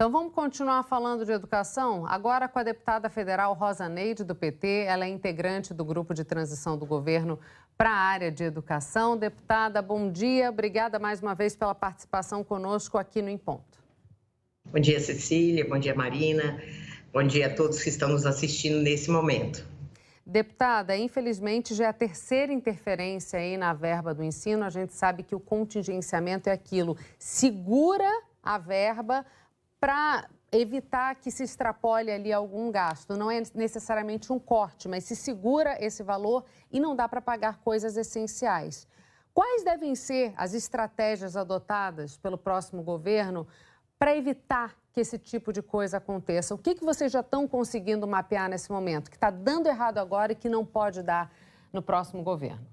Então vamos continuar falando de educação? Agora com a deputada federal Rosa Neide, do PT. Ela é integrante do grupo de transição do governo para a área de educação. Deputada, bom dia. Obrigada mais uma vez pela participação conosco aqui no Em Ponto. Bom dia, Cecília. Bom dia, Marina. Bom dia a todos que estão nos assistindo nesse momento. Deputada, infelizmente já é a terceira interferência aí na verba do ensino. A gente sabe que o contingenciamento é aquilo, segura a verba para evitar que se extrapole ali algum gasto. Não é necessariamente um corte, mas se segura esse valor e não dá para pagar coisas essenciais. Quais devem ser as estratégias adotadas pelo próximo governo para evitar que esse tipo de coisa aconteça? O que vocês já estão conseguindo mapear nesse momento, que está dando errado agora e que não pode dar no próximo governo?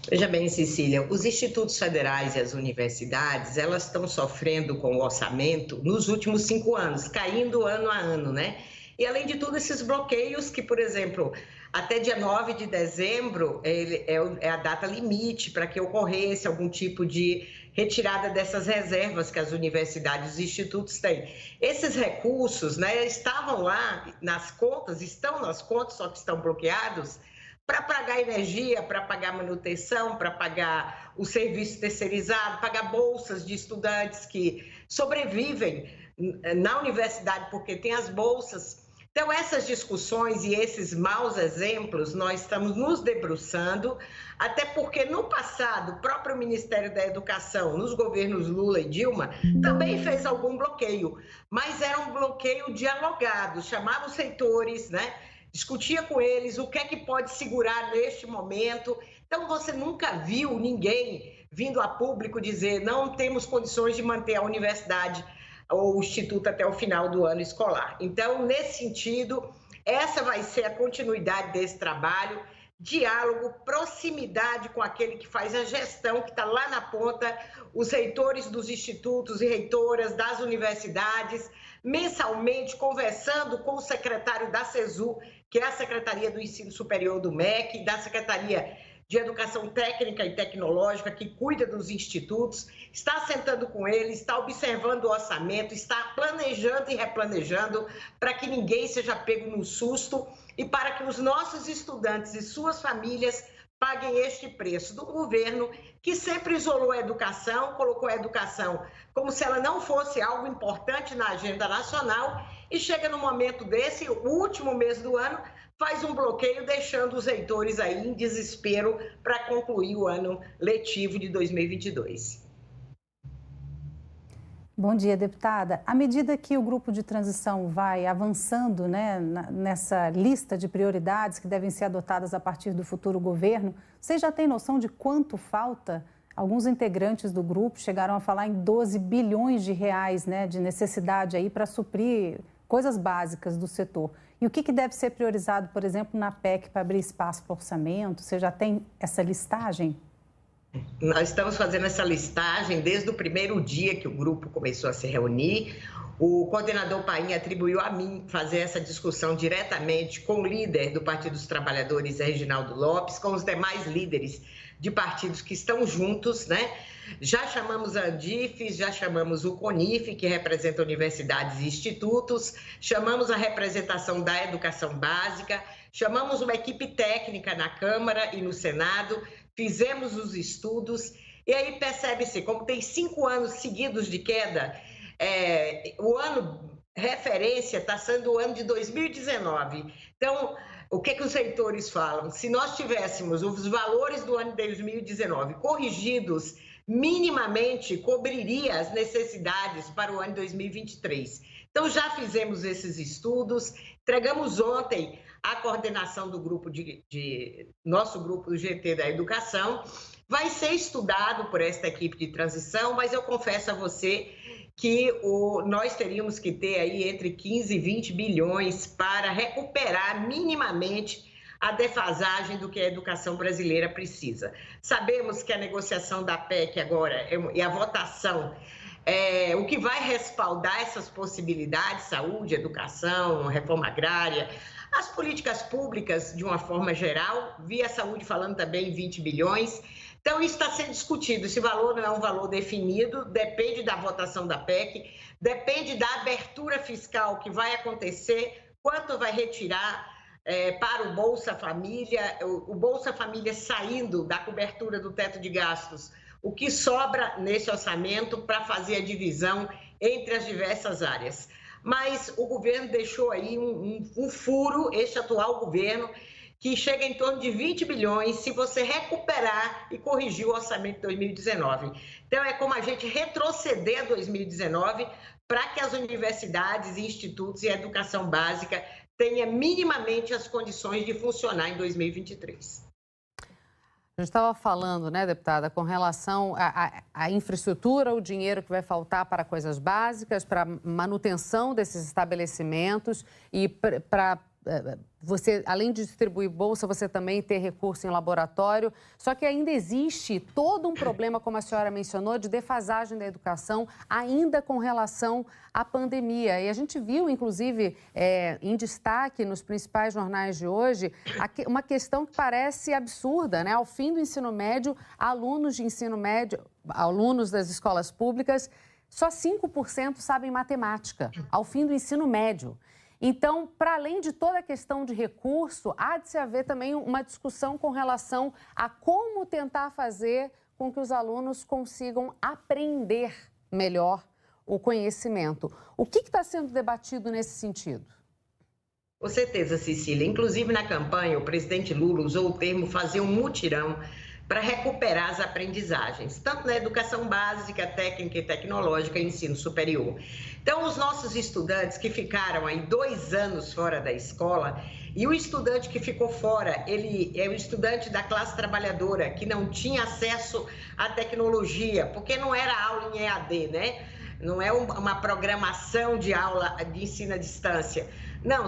Veja bem, Cecília, os institutos federais e as universidades, elas estão sofrendo com o orçamento nos últimos 5 anos, caindo ano a ano, né? E, além de tudo, esses bloqueios que, por exemplo, até dia 9 de dezembro é a data limite para que ocorresse algum tipo de retirada dessas reservas que as universidades e os institutos têm. Esses recursos, né, estavam lá nas contas, estão nas contas, só que estão bloqueados, para pagar energia, para pagar manutenção, para pagar o serviço terceirizado, pagar bolsas de estudantes que sobrevivem na universidade porque tem as bolsas. Então, essas discussões e esses maus exemplos, nós estamos nos debruçando, até porque no passado, o próprio Ministério da Educação, nos governos Lula e Dilma, também fez algum bloqueio, mas era um bloqueio dialogado, chamava os reitores, né? Discutia com eles o que é que pode segurar neste momento. Então, você nunca viu ninguém vindo a público dizer não temos condições de manter a universidade ou o instituto até o final do ano escolar. Então, nesse sentido, essa vai ser a continuidade desse trabalho, diálogo, proximidade com aquele que faz a gestão, que está lá na ponta, os reitores dos institutos e reitoras das universidades, mensalmente conversando com o secretário da CESU, que é a Secretaria do Ensino Superior do MEC, da Secretaria de Educação Técnica e Tecnológica, que cuida dos institutos, está sentando com eles, está observando o orçamento, está planejando e replanejando para que ninguém seja pego no susto e para que os nossos estudantes e suas famílias paguem este preço do governo que sempre isolou a educação, colocou a educação como se ela não fosse algo importante na agenda nacional e chega no momento desse, o último mês do ano, faz um bloqueio deixando os reitores aí em desespero para concluir o ano letivo de 2022. Bom dia, deputada. À medida que o grupo de transição vai avançando, né, nessa lista de prioridades que devem ser adotadas a partir do futuro governo, vocês já têm noção de quanto falta? Alguns integrantes do grupo chegaram a falar em 12 bilhões de reais, né, de necessidade aí para suprir coisas básicas do setor. E o que deve ser priorizado, por exemplo, na PEC para abrir espaço para orçamento? Você já tem essa listagem? Nós estamos fazendo essa listagem desde o primeiro dia que o grupo começou a se reunir. O coordenador Paim atribuiu a mim fazer essa discussão diretamente com o líder do Partido dos Trabalhadores, Reginaldo Lopes, com os demais líderes de partidos que estão juntos, né? Já chamamos a Andifes, já chamamos o CONIF, que representa universidades e institutos, chamamos a representação da educação básica, chamamos uma equipe técnica na Câmara e no Senado, fizemos os estudos, e aí percebe-se, como tem 5 anos seguidos de queda, o ano referência está sendo o ano de 2019. Então, o que os reitores falam? Se nós tivéssemos os valores do ano de 2019 corrigidos, minimamente cobriria as necessidades para o ano de 2023. Então, já fizemos esses estudos, entregamos ontem a coordenação do grupo nosso grupo do GT da Educação. Vai ser estudado por esta equipe de transição, mas eu confesso a você que nós teríamos que ter aí entre 15 e 20 bilhões para recuperar minimamente a defasagem do que a educação brasileira precisa. Sabemos que a negociação da PEC agora e a votação o que vai respaldar essas possibilidades, saúde, educação, reforma agrária, as políticas públicas de uma forma geral, via saúde falando também em 20 bilhões. Então, isso está sendo discutido. Esse valor não é um valor definido, depende da votação da PEC, depende da abertura fiscal que vai acontecer, quanto vai retirar para o Bolsa Família, o Bolsa Família saindo da cobertura do teto de gastos, o que sobra nesse orçamento para fazer a divisão entre as diversas áreas. Mas o governo deixou aí um furo, este atual governo, que chega em torno de 20 bilhões se você recuperar e corrigir o orçamento de 2019. Então, é como a gente retroceder a 2019 para que as universidades, institutos e a educação básica tenha minimamente as condições de funcionar em 2023. A gente estava falando, né, deputada, com relação à infraestrutura, o dinheiro que vai faltar para coisas básicas, para manutenção desses estabelecimentos e para você, além de distribuir bolsa, você também ter recurso em laboratório. Só que ainda existe todo um problema, como a senhora mencionou, de defasagem da educação, ainda com relação à pandemia. E a gente viu, inclusive, em destaque nos principais jornais de hoje, uma questão que parece absurda, né? Ao fim do ensino médio, alunos de ensino médio, alunos das escolas públicas, só 5% sabem matemática, ao fim do ensino médio. Então, para além de toda a questão de recurso, há de se haver também uma discussão com relação a como tentar fazer com que os alunos consigam aprender melhor o conhecimento. O que está sendo debatido nesse sentido? Com certeza, Cecília. Inclusive, na campanha, o presidente Lula usou o termo fazer um mutirão para recuperar as aprendizagens, tanto na educação básica, técnica e tecnológica e ensino superior. Então, os nossos estudantes que ficaram aí 2 anos fora da escola, e o estudante que ficou fora, ele é o estudante da classe trabalhadora, que não tinha acesso à tecnologia, porque não era aula em EAD, né? Não é uma programação de aula de ensino à distância. Não,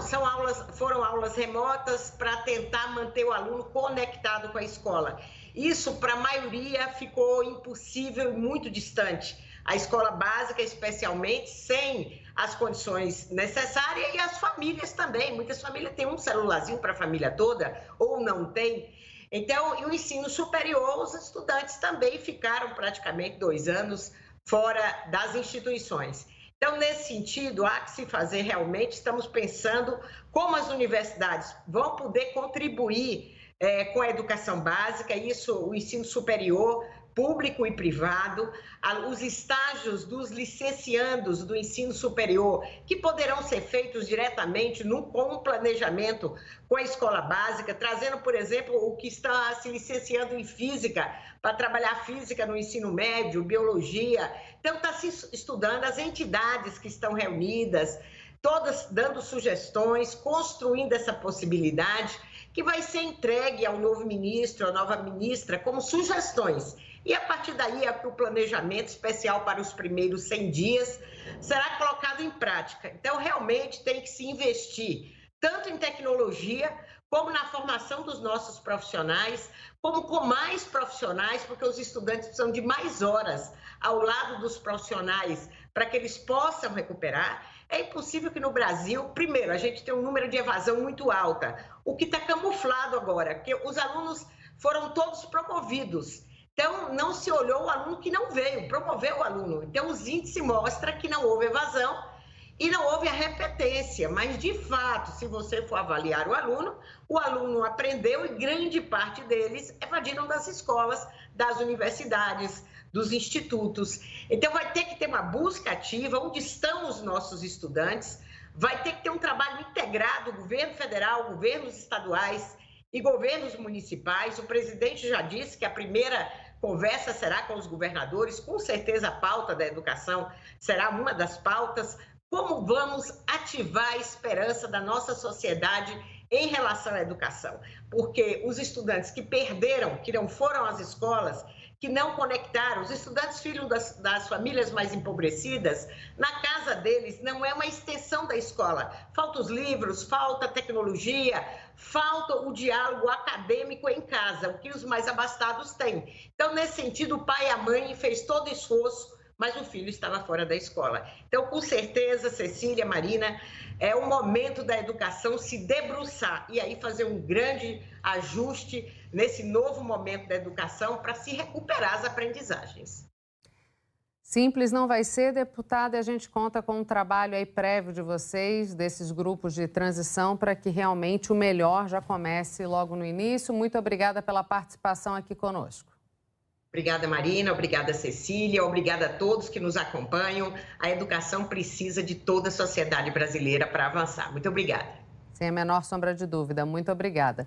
foram aulas remotas para tentar manter o aluno conectado com a escola. Isso, para a maioria, ficou impossível e muito distante. A escola básica, especialmente, sem as condições necessárias, e as famílias também. Muitas famílias têm um celularzinho para a família toda, ou não tem. Então, e o ensino superior, os estudantes também ficaram praticamente 2 anos fora das instituições. Então, nesse sentido, há que se fazer realmente, estamos pensando como as universidades vão poder contribuir com a educação básica, isso, o ensino superior, público e privado, os estágios dos licenciandos do ensino superior, que poderão ser feitos diretamente com um planejamento com a escola básica, trazendo, por exemplo, o que está se licenciando em física, para trabalhar física no ensino médio, biologia. Então, está se estudando as entidades que estão reunidas, todas dando sugestões, construindo essa possibilidade, que vai ser entregue ao novo ministro, à nova ministra, como sugestões. E, a partir daí, o planejamento especial para os primeiros 100 dias será colocado em prática. Então, realmente, tem que se investir tanto em tecnologia, como na formação dos nossos profissionais, como com mais profissionais, porque os estudantes precisam de mais horas ao lado dos profissionais para que eles possam recuperar. É impossível que no Brasil, primeiro, a gente tem um número de evasão muito alta, o que está camuflado agora, porque os alunos foram todos promovidos. Então, não se olhou o aluno que não veio, promoveu o aluno. Então, os índices mostram que não houve evasão e não houve a repetência. Mas, de fato, se você for avaliar o aluno aprendeu e grande parte deles evadiram das escolas, das universidades, dos institutos. Então, vai ter que ter uma busca ativa, onde estão os nossos estudantes, vai ter que ter um trabalho integrado, governo federal, governos estaduais e governos municipais. O presidente já disse que a primeira conversa será com os governadores, com certeza a pauta da educação será uma das pautas. Como vamos ativar a esperança da nossa sociedade em relação à educação? Porque os estudantes que perderam, que não foram às escolas, que não conectaram, os estudantes filhos das famílias mais empobrecidas, na casa deles não é uma extensão da escola. Falta os livros, falta a tecnologia, falta o diálogo acadêmico em casa, o que os mais abastados têm. Então, nesse sentido, o pai e a mãe fez todo o esforço, mas o filho estava fora da escola. Então, com certeza, Cecília, Marina, é o momento da educação se debruçar e aí fazer um grande ajuste nesse novo momento da educação para se recuperar as aprendizagens. Simples não vai ser, deputada, e a gente conta com um trabalho aí prévio de vocês, desses grupos de transição, para que realmente o melhor já comece logo no início. Muito obrigada pela participação aqui conosco. Obrigada, Marina. Obrigada, Cecília. Obrigada a todos que nos acompanham. A educação precisa de toda a sociedade brasileira para avançar. Muito obrigada. Sem a menor sombra de dúvida. Muito obrigada.